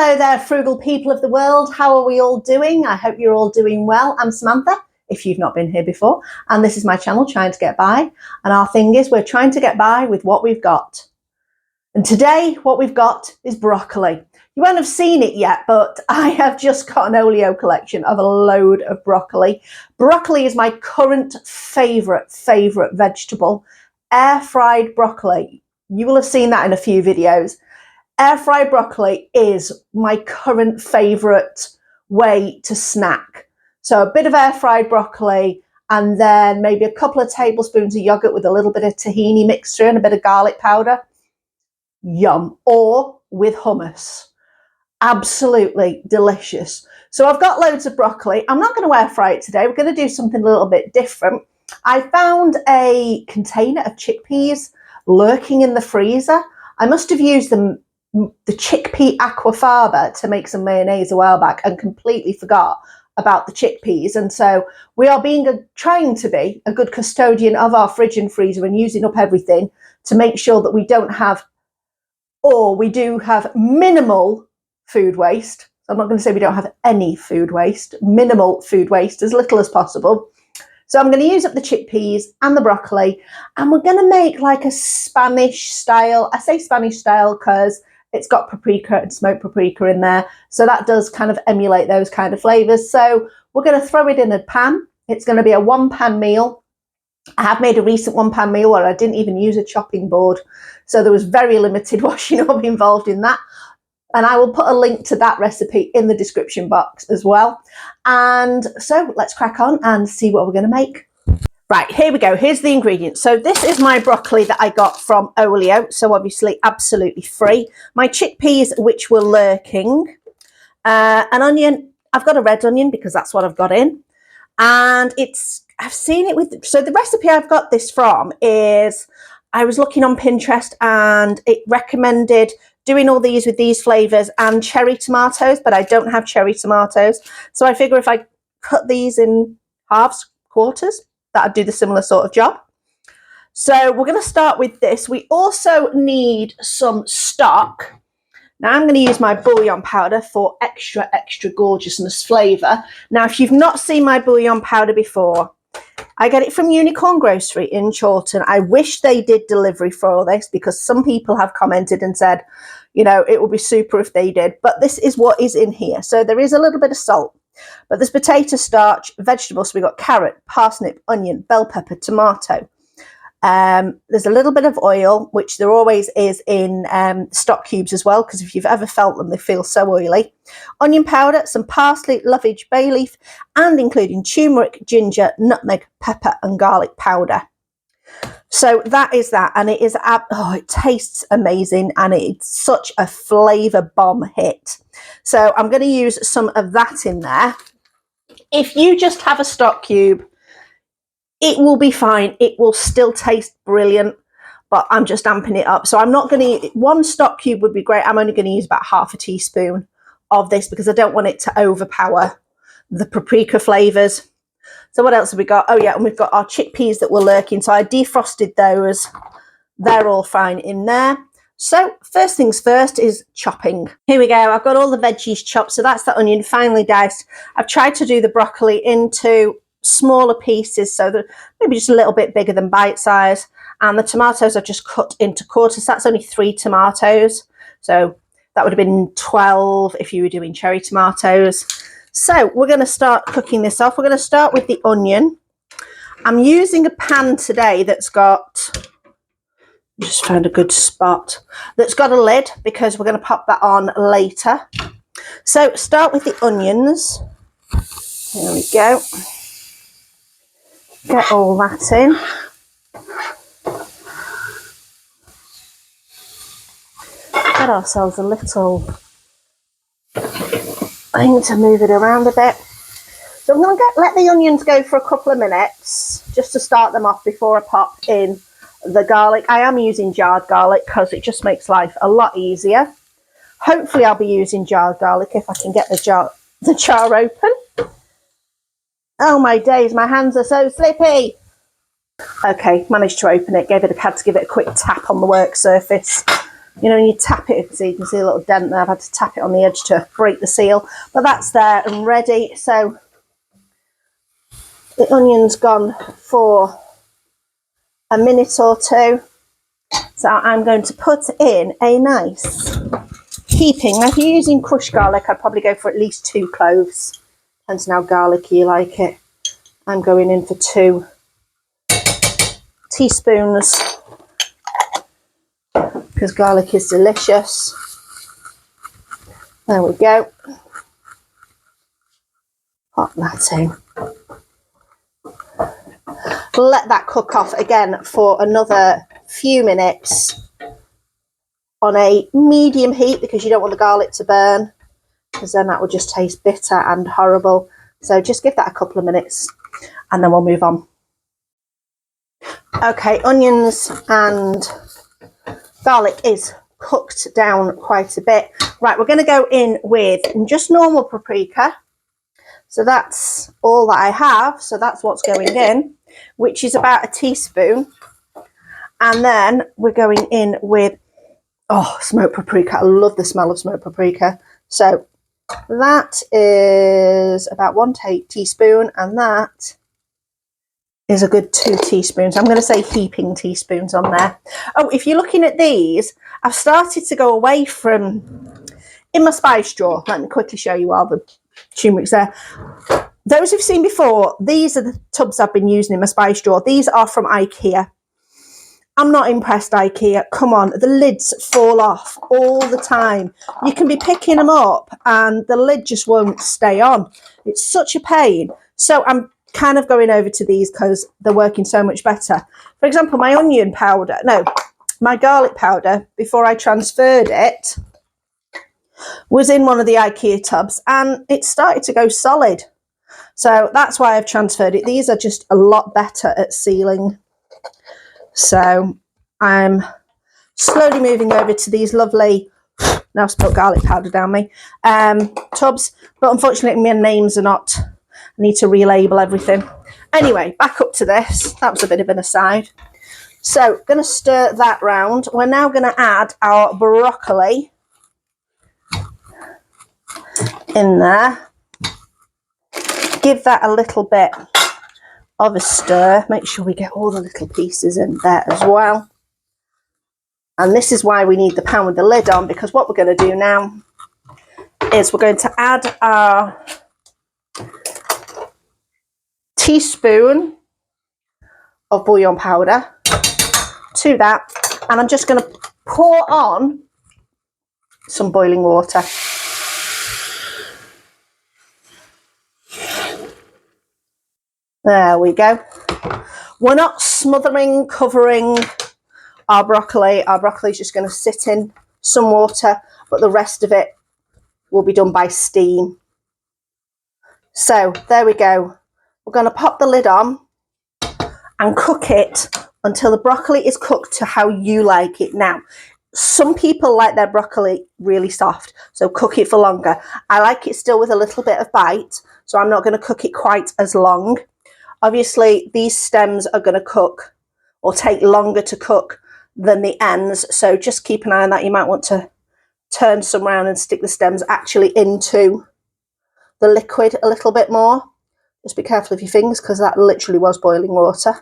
Hello there, frugal people of the world. How are we all doing? I hope you're all doing well. I'm Samantha, if you've not been here before, and this is my channel, Trying to Get By. And our thing is we're trying to get by with what we've got. And today, what we've got is broccoli. You won't have seen it yet, but I have just got an oleo collection of a load of broccoli. Broccoli is my current favourite vegetable. Air-fried broccoli. You will have seen that in a few videos. Air-fried broccoli is my current favourite way to snack. So a bit of air-fried broccoli and then maybe a couple of tablespoons of yoghurt with a little bit of tahini mixture and a bit of garlic powder. Yum. Or with hummus. Absolutely delicious. So I've got loads of broccoli. I'm not going to air fry it today. We're going to do something a little bit different. I found a container of chickpeas lurking in the freezer. I must have used the chickpea aquafaba to make some mayonnaise a while back and completely forgot about the chickpeas. And so we are trying to be a good custodian of our fridge and freezer and using up everything to make sure that we don't have, or we do have minimal food waste. I'm not going to say we don't have any food waste, minimal food waste, as little as possible. So I'm going to use up the chickpeas and the broccoli, and we're going to make like a Spanish style. I say Spanish style because it's got paprika and smoked paprika in there. So that does kind of emulate those kind of flavours. So we're going to throw it in a pan. It's going to be a one-pan meal. I have made a recent one-pan meal where I didn't even use a chopping board. So there was very limited washing up involved in that. And I will put a link to that recipe in the description box as well. And so let's crack on and see what we're going to make. Right, here we go. Here's the ingredients. So this is my broccoli that I got from Oleo. So obviously absolutely free. My chickpeas, which were lurking. An onion. I've got a red onion because that's what I've got in. And I've seen it with, so the recipe I've got this from is, I was looking on Pinterest and it recommended doing all these with these flavours and cherry tomatoes, but I don't have cherry tomatoes. So I figure if I cut these in halves, quarters, that'd do the similar sort of job. So we're going to start with this. We also need some stock. Now I'm going to use my bouillon powder for extra gorgeousness flavour. Now if you've not seen my bouillon powder before, I get it from Unicorn Grocery in Chorlton. I wish they did delivery for all this because some people have commented and said, you know, it would be super if they did. But this is what is in here. So there is a little bit of salt, but there's potato starch, vegetables. So we've got carrot, parsnip, onion, bell pepper, tomato. There's a little bit of oil, which there always is in stock cubes as well, because if you've ever felt them, they feel so oily. Onion powder, some parsley, lovage, bay leaf, and including turmeric, ginger, nutmeg, pepper, and garlic powder. So that is that, and it is, oh, it tastes amazing, and it's such a flavour bomb hit. So I'm going to use some of that in there. If you just have a stock cube, it will be fine. It will still taste brilliant, but I'm just amping it up. So I'm not going to, one stock cube would be great. I'm only going to use about half a teaspoon of this because I don't want it to overpower the paprika flavours. So what else have we got? Oh yeah, and we've got our chickpeas that were lurking. So I defrosted those. They're all fine in there. So first things first is chopping. Here we go. I've got all the veggies chopped. So that's the onion finely diced. I've tried to do the broccoli into smaller pieces, so they're maybe just a little bit bigger than bite size. And the tomatoes I've just cut into quarters. That's only 3 tomatoes. So that would have been 12 if you were doing cherry tomatoes. So we're going to start cooking this off. We're going to start with the onion. I'm using a pan today that's got, just found a good spot, that's got a lid because we're going to pop that on later. So start with the onions. There we go. Get all that in. Get ourselves a little thing to move it around a bit. So I'm going to let the onions go for a couple of minutes just to start them off before I pop in the garlic. I am using jarred garlic because it just makes life a lot easier. Hopefully I'll be using jarred garlic if I can get the jar open. Oh my days, my hands are so slippy. Okay, managed to open it, had to give it a quick tap on the work surface You know, when you tap it, so you can see a little dent there. I've had to tap it on the edge to break the seal, but that's there and ready. So the onion's gone for a minute or two. So I'm going to put in a nice heaping. Now, if you're using crushed garlic, I'd probably go for at least 2 cloves. Depends on how garlicky you like it. I'm going in for 2 teaspoons because garlic is delicious. There we go. Pop that in. Let that cook off again for another few minutes on a medium heat because you don't want the garlic to burn, because then that will just taste bitter and horrible. So just give that a couple of minutes and then we'll move on. Okay, onions and garlic is cooked down quite a bit. Right, we're going to go in with just normal paprika. So that's all that I have. So that's what's going in, which is about a teaspoon. And then we're going in with, smoked paprika. I love the smell of smoked paprika. So that is about 1 teaspoon, and that is a good 2 teaspoons. I'm going to say heaping teaspoons on there. Oh, if you're looking at these, I've started to go away from, in my spice drawer, let me quickly show you all the turmeric's there. Those who've seen before, these are the tubs I've been using in my spice drawer. These are from IKEA. I'm not impressed, IKEA. Come on, the lids fall off all the time. You can be picking them up and the lid just won't stay on. It's such a pain. So I'm kind of going over to these because they're working so much better. For example, my my garlic powder, before I transferred it, was in one of the IKEA tubs and it started to go solid. So that's why I've transferred it. These are just a lot better at sealing. So I'm slowly moving over to these lovely, now I've spilled garlic powder down me, tubs. But unfortunately, my names are not, I need to relabel everything. Anyway, back up to this. That was a bit of an aside. So, going to stir that round. We're now going to add our broccoli in there. Give that a little bit of a stir. Make sure we get all the little pieces in there as well. And this is why we need the pan with the lid on, because what we're going to do now is we're going to add our teaspoon of bouillon powder to that, and I'm just going to pour on some boiling water. There we go. We're not smothering, covering our broccoli. Our broccoli is just going to sit in some water, but the rest of it will be done by steam. So there we go. We're going to pop the lid on and cook it until the broccoli is cooked to how you like it. Now, some people like their broccoli really soft, so cook it for longer. I like it still with a little bit of bite, so I'm not going to cook it quite as long. Obviously, these stems are going to cook or take longer to cook than the ends, so just keep an eye on that. You might want to turn some round and stick the stems actually into the liquid a little bit more. Just be careful of your fingers because that literally was boiling water.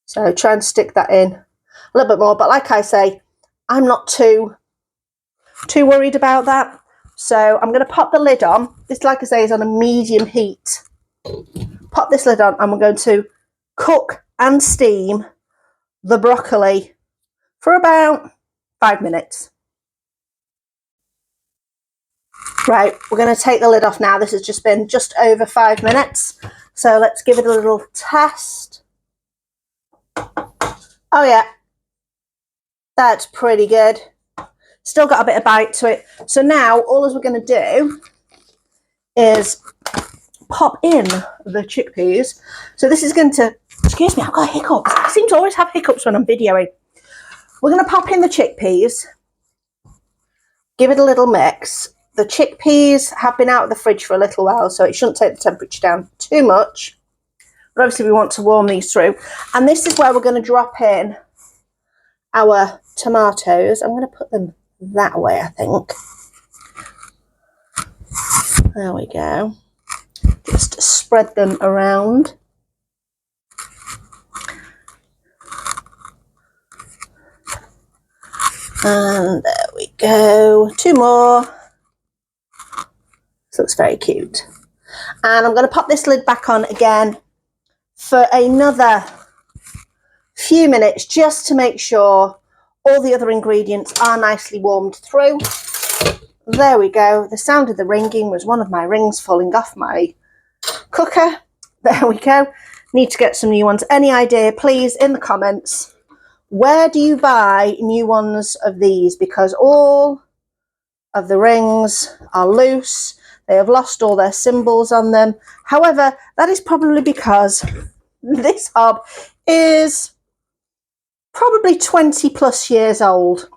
So try and stick that in a little bit more. But like I say, I'm not too worried about that. So I'm going to pop the lid on. This, like I say, is on a medium heat. Pop this lid on and we're going to cook and steam the broccoli for about 5 minutes. Right, we're going to take the lid off now. This has just been just over 5 minutes. So let's give it a little test. Oh yeah, that's pretty good. Still got a bit of bite to it. So now all we're going to do is pop in the chickpeas. So this is going to, excuse me, I've got hiccups. I seem to always have hiccups when I'm videoing. We're going to pop in the chickpeas, give it a little mix. The chickpeas have been out of the fridge for a little while, so it shouldn't take the temperature down too much. But obviously we want to warm these through. And this is where we're going to drop in our tomatoes. I'm going to put them that way, I think. There we go. Just spread them around. And there we go. 2 more. This looks very cute. And I'm going to pop this lid back on again for another few minutes, just to make sure all the other ingredients are nicely warmed through. There we go. The sound of the ringing was one of my rings falling off my cooker. There we go. Need to get some new ones. Any idea, please, in the comments. Where do you buy new ones of these? Because all of the rings are loose. They have lost all their symbols on them. However, that is probably because this hob is probably 20 plus years old.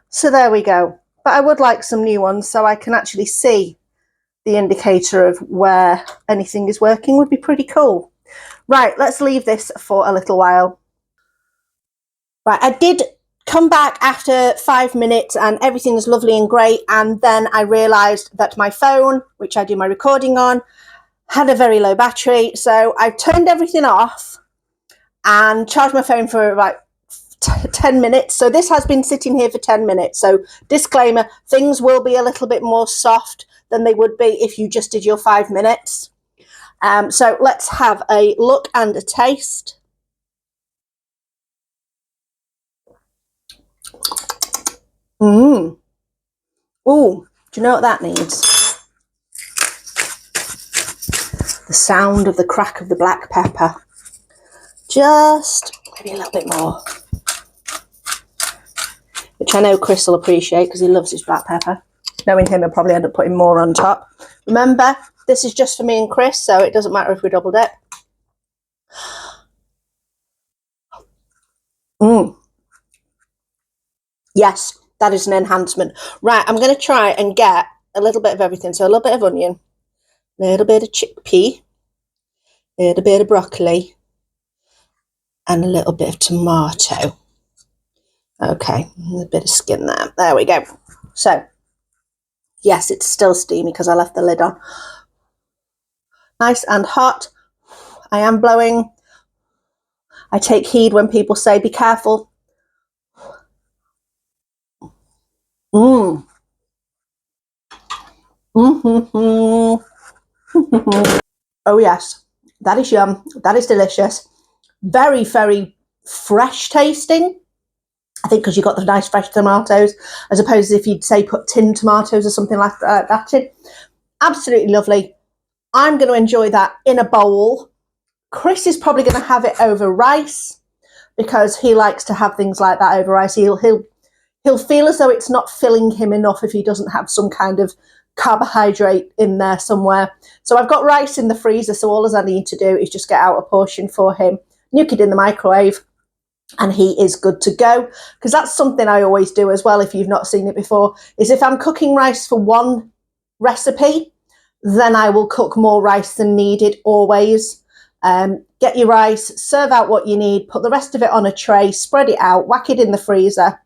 So there we go. But I would like some new ones so I can actually see the indicator of where anything is working. Would be pretty cool. Right, let's leave this for a little while. Right, I did come back after 5 minutes and everything was lovely and great, and then I realised that my phone, which I do my recording on, had a very low battery, so I turned everything off and charged my phone for about 10 minutes. So this has been sitting here for 10 minutes. So disclaimer, things will be a little bit more soft than they would be if you just did your 5 minutes. So let's have a look and a taste. Ooh, do you know what that needs? The sound of the crack of the black pepper. Just maybe a little bit more. Which I know Chris will appreciate because he loves his black pepper. Knowing him, he'll probably end up putting more on top. Remember, this is just for me and Chris, so it doesn't matter if we double dip. Yes, that is an enhancement. Right, I'm going to try and get a little bit of everything. So a little bit of onion, a little bit of chickpea, a little bit of broccoli, and a little bit of tomato. Okay, a bit of skin there. There we go. So, yes, it's still steamy because I left the lid on. Nice and hot. I am blowing. I take heed when people say, be careful. Oh yes, that is yum. That is delicious. Very, very fresh tasting. I think because you got the nice fresh tomatoes, as opposed to if you'd say put tinned tomatoes or something like that in. Absolutely lovely. I'm going to enjoy that in a bowl. Chris is probably going to have it over rice because he likes to have things like that over rice. He'll feel as though it's not filling him enough if he doesn't have some kind of carbohydrate in there somewhere. So I've got rice in the freezer, so all I need to do is just get out a portion for him, nuke it in the microwave, and he is good to go. Because that's something I always do as well, if you've not seen it before, is if I'm cooking rice for one recipe, then I will cook more rice than needed always. Get your rice, serve out what you need, put the rest of it on a tray, spread it out, whack it in the freezer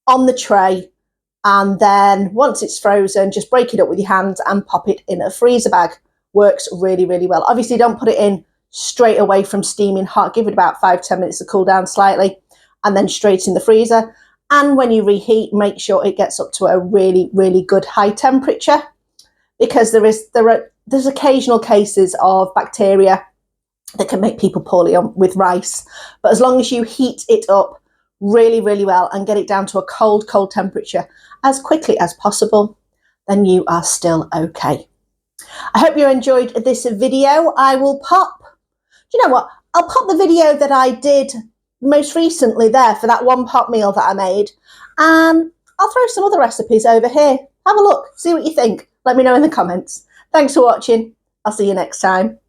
on the tray, and then once it's frozen, just break it up with your hands and pop it in a freezer bag. Works really, really well. Obviously, don't put it in straight away from steaming hot. Give it about 5-10 minutes to cool down slightly, and then straight in the freezer. And when you reheat, make sure it gets up to a really, really good high temperature, because there's occasional cases of bacteria that can make people poorly with rice. But as long as you heat it up really, really well and get it down to a cold, cold temperature as quickly as possible, then you are still okay. I hope you enjoyed this video. I will pop, you know what, I'll pop the video that I did most recently there for that one pot meal that I made, and I'll throw some other recipes over here. Have a look, see what you think. Let me know in the comments. Thanks for watching. I'll see you next time.